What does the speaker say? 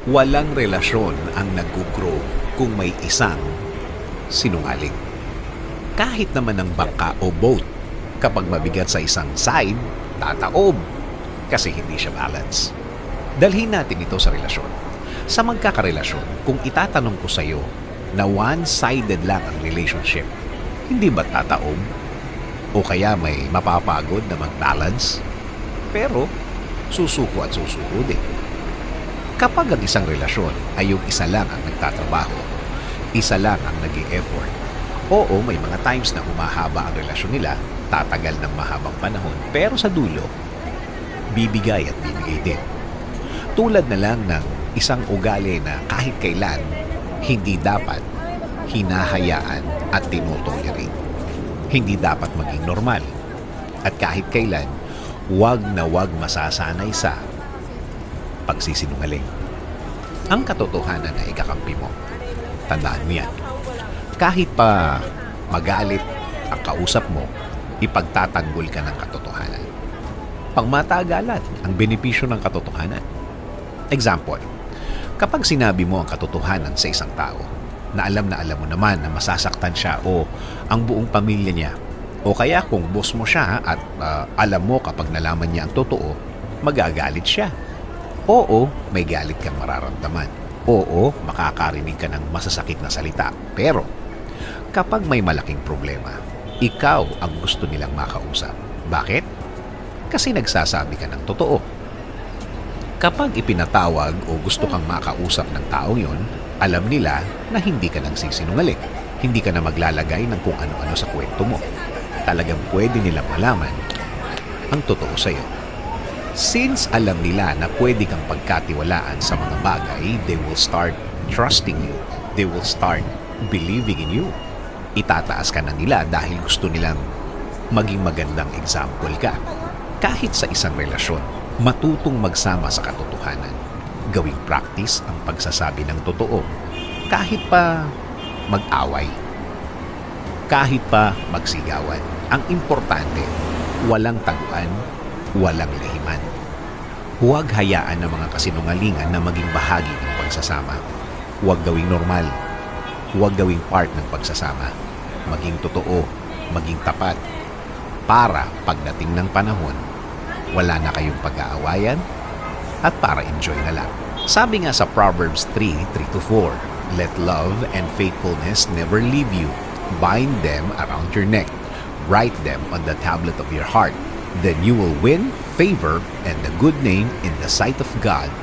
Walang relasyon ang nag-grow kung may isang sinungaling. Kahit naman ng bangka o boat, kapag mabigat sa isang side, tataob kasi hindi siya balance. Dalhin natin ito sa relasyon. Sa magkakarelasyon, kung itatanong ko sa iyo na one-sided lang ang relationship, hindi ba tataob? O kaya may mapapagod na mag-balance? Pero susuko at susuko din. Kapag ang isang relasyon ay yung isa lang ang nagtatrabaho, isa lang ang nag-i-effort, oo, may mga times na humahaba ang relasyon nila, tatagal ng mahabang panahon, pero sa dulo, bibigay at bibigay din. Tulad na lang ng isang ugali na kahit kailan, hindi dapat hinahayaan at tinutolerate. Hindi dapat maging normal. At kahit kailan, wag na wag masasanay sa pagsisinungaling. Ang katotohanan na ikakampi mo. Tandaan mo yan. Kahit pa magalit ang kausap mo, ipagtatanggol ka ng katotohanan. Pangmatagalan ang benepisyo ng katotohanan. Example, kapag sinabi mo ang katotohanan sa isang tao, na alam mo naman na masasaktan siya o ang buong pamilya niya, o kaya kung boss mo siya at alam mo kapag nalaman niya ang totoo, magagalit siya. Oo, may galit kang mararamdaman. Oo, makakarinig ka ng masasakit na salita. Pero, kapag may malaking problema, ikaw ang gusto nilang makausap. Bakit? Kasi nagsasabi ka ng totoo. Kapag ipinatawag o gusto kang makausap ng taong yon, alam nila na hindi ka nang sisinungaling. Hindi ka na maglalagay ng kung ano-ano sa kwento mo. Talagang pwede nilang malaman ang totoo sa'yo. Since alam nila na pwede kang pagkatiwalaan sa mga bagay, they will start trusting you. They will start believing in you. Itataas ka na nila dahil gusto nilang maging magandang example ka. Kahit sa isang relasyon, matutong magsama sa katotohanan. Gawing practice ang pagsasabi ng totoo. Kahit pa mag-away. Kahit pa magsigawan. Ang importante, walang taguan, walang lehiman. Huwag hayaan ng mga kasinungalingan na maging bahagi ng pagsasama. Huwag gawing normal. Huwag gawing part ng pagsasama. Maging totoo, maging tapat. Para pagdating ng panahon, wala na kayong pag-aawayan at para enjoy na lang. Sabi nga sa Proverbs 3:3-4, let love and faithfulness never leave you. Bind them around your neck. Write them on the tablet of your heart. Then you will win favor and a good name in the sight of God